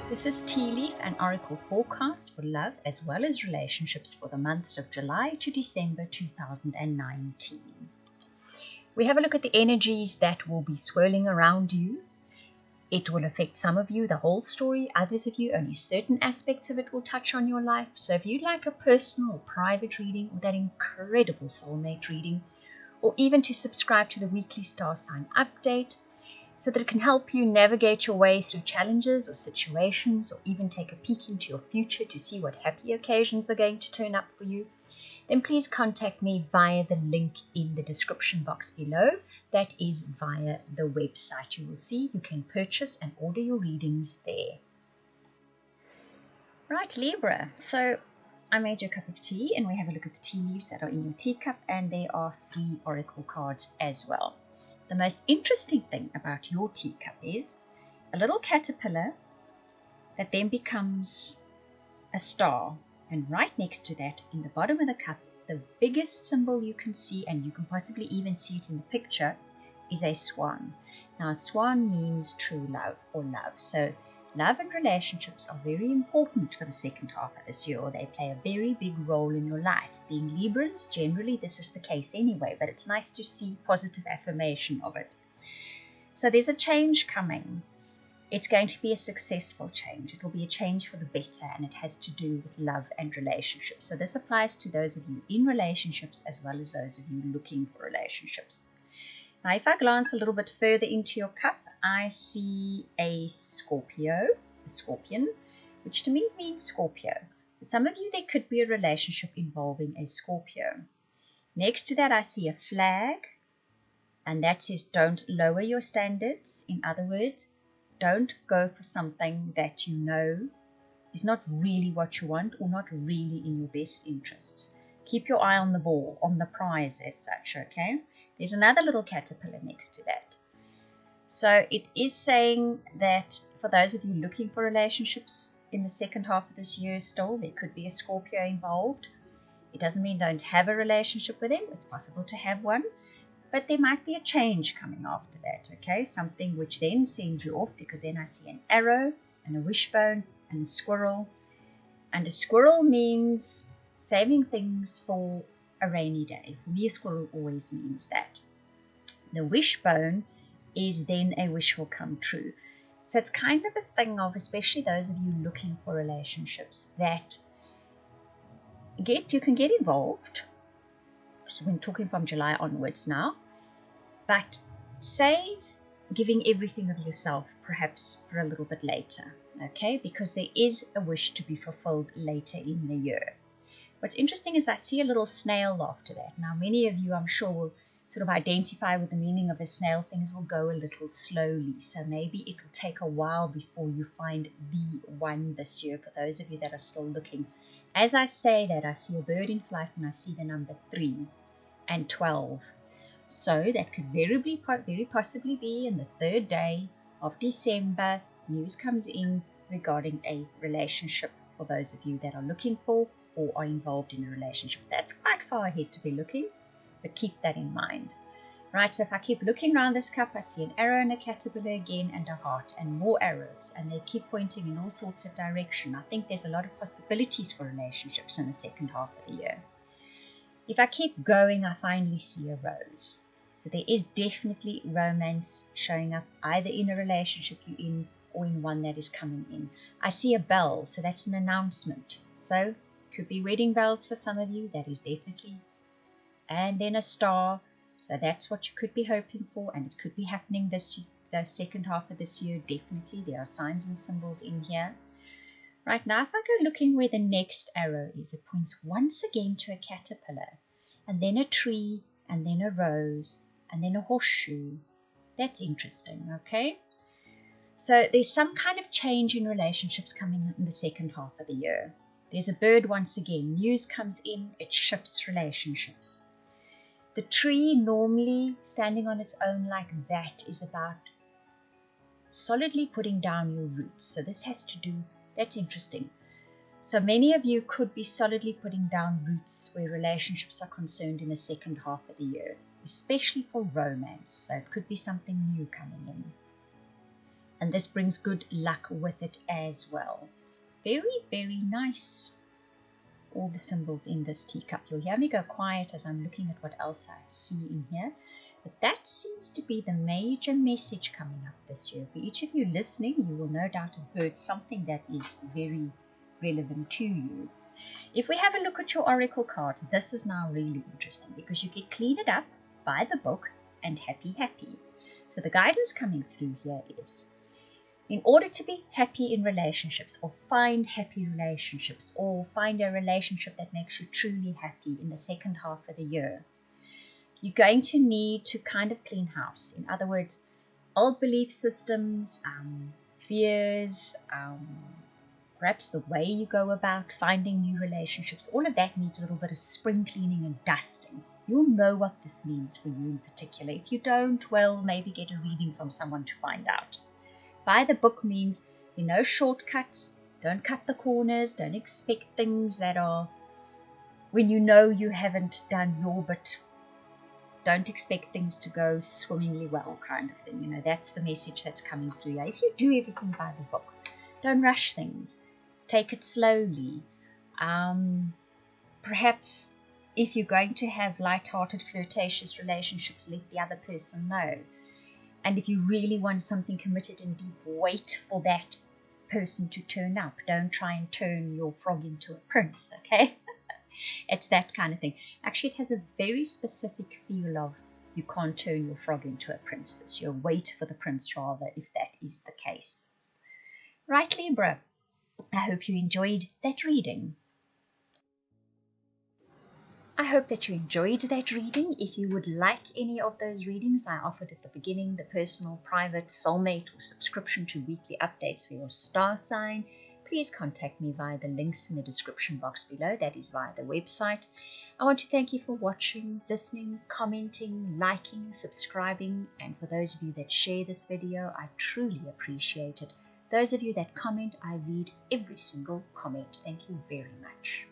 This is Tea Leaf, an oracle forecast for love as well as relationships for the months of July to December 2019. We have a look at the energies that will be swirling around you. It will affect some of you the whole story, others of you only certain aspects of it will touch on your life. So if you'd like a personal or private reading or that incredible soulmate reading, or even to subscribe to the weekly star sign update, so that it can help you navigate your way through challenges or situations, or even take a peek into your future to see what happy occasions are going to turn up for you, then please contact me via the link in the description box below. That is via the website. You will see you can purchase and order your readings there. Right, Libra. So I made you a cup of tea and we have a look at the tea leaves that are in your teacup, and there are 3 oracle cards as well. The most interesting thing about your teacup is a little caterpillar that then becomes a star. And right next to that, in the bottom of the cup, the biggest symbol you can see, and you can possibly even see it in the picture, is a swan. Now, a swan means true love or love. So love and relationships are very important for the second half of this year, or they play a very big role in your life. Being Librans, generally this is the case anyway, but it's nice to see positive affirmation of it. So there's a change coming. It's going to be a successful change. It will be a change for the better, and it has to do with love and relationships. So this applies to those of you in relationships as well as those of you looking for relationships. Now, if I glance a little bit further into your cup, I see a Scorpio, a scorpion, which to me means Scorpio. For some of you, there could be a relationship involving a Scorpio. Next to that, I see a flag, and that says don't lower your standards. In other words, don't go for something that you know is not really what you want or not really in your best interests. Keep your eye on the ball, on the prize as such, okay? There's another little caterpillar next to that. So it is saying that for those of you looking for relationships in the second half of this year still, there could be a Scorpio involved. It doesn't mean don't have a relationship with them. It's possible to have one. But there might be a change coming after that, okay? Something which then sends you off, because then I see an arrow and a wishbone and a squirrel. And a squirrel means saving things for a rainy day. For me, a squirrel always means that. The wishbone is then a wish will come true. So it's kind of a thing of, especially those of you looking for relationships, that you can get involved. So we're talking from July onwards now, but save giving everything of yourself perhaps for a little bit later, okay? Because there is a wish to be fulfilled later in the year. What's interesting is I see a little snail after that. Now, many of you, I'm sure, will sort of identify with the meaning of a snail. Things will go a little slowly, so maybe it will take a while before you find the one this year, for those of you that are still looking. As I say that, I see a bird in flight and I see the number 3 and 12. So that could very possibly be in the 3rd day of December. News comes in regarding a relationship for those of you that are looking for or are involved in a relationship. That's quite far ahead to be looking, but keep that in mind. Right, so if I keep looking around this cup, I see an arrow and a caterpillar again and a heart and more arrows, and they keep pointing in all sorts of direction. I think there's a lot of possibilities for relationships in the second half of the year. If I keep going, I finally see a rose. So there is definitely romance showing up either in a relationship you're in or in one that is coming in. I see a bell, so that's an announcement. So could be wedding bells for some of you, that is definitely. And then a star. So that's what you could be hoping for, and it could be happening the second half of this year, definitely. There are signs and symbols in here. Right, now if I go looking where the next arrow is, it points once again to a caterpillar, and then a tree, and then a rose, and then a horseshoe. That's interesting, okay? So there's some kind of change in relationships coming in the second half of the year. There's a bird once again. News comes in, it shifts relationships. The tree, normally standing on its own like that, is about solidly putting down your roots. So this has to do, that's interesting. So many of you could be solidly putting down roots where relationships are concerned in the second half of the year, especially for romance. So it could be something new coming in. And this brings good luck with it as well. Very, very nice. All the symbols in this teacup. You'll hear me go quiet as I'm looking at what else I see in here. But that seems to be the major message coming up this year. For each of you listening, you will no doubt have heard something that is very relevant to you. If we have a look at your oracle cards, this is now really interesting because you get Clean It Up, Buy the Book, and Happy Happy. So the guidance coming through here is, in order to be happy in relationships, or find happy relationships, or find a relationship that makes you truly happy in the second half of the year, you're going to need to kind of clean house. In other words, old belief systems, fears, perhaps the way you go about finding new relationships, all of that needs a little bit of spring cleaning and dusting. You'll know what this means for you in particular. If you don't, well, maybe get a reading from someone to find out. Buy the book means, shortcuts. Don't cut the corners. Don't expect things that are, when you know you haven't done your bit, don't expect things to go swimmingly well, kind of thing. That's the message that's coming through here. If you do everything by the book, don't rush things. Take it slowly. Perhaps if you're going to have light-hearted, flirtatious relationships, let the other person know. And if you really want something committed and deep, wait for that person to turn up. Don't try and turn your frog into a prince, okay? It's that kind of thing. Actually, it has a very specific feel of you can't turn your frog into a princess. You wait for the prince rather, if that is the case. Right, Libra, I hope you enjoyed that reading. I hope that you enjoyed that reading. If you would like any of those readings I offered at the beginning, the personal, private, soulmate, or subscription to weekly updates for your star sign, please contact me via the links in the description box below. That is via the website. I want to thank you for watching, listening, commenting, liking, subscribing, and for those of you that share this video, I truly appreciate it. Those of you that comment, I read every single comment. Thank you very much.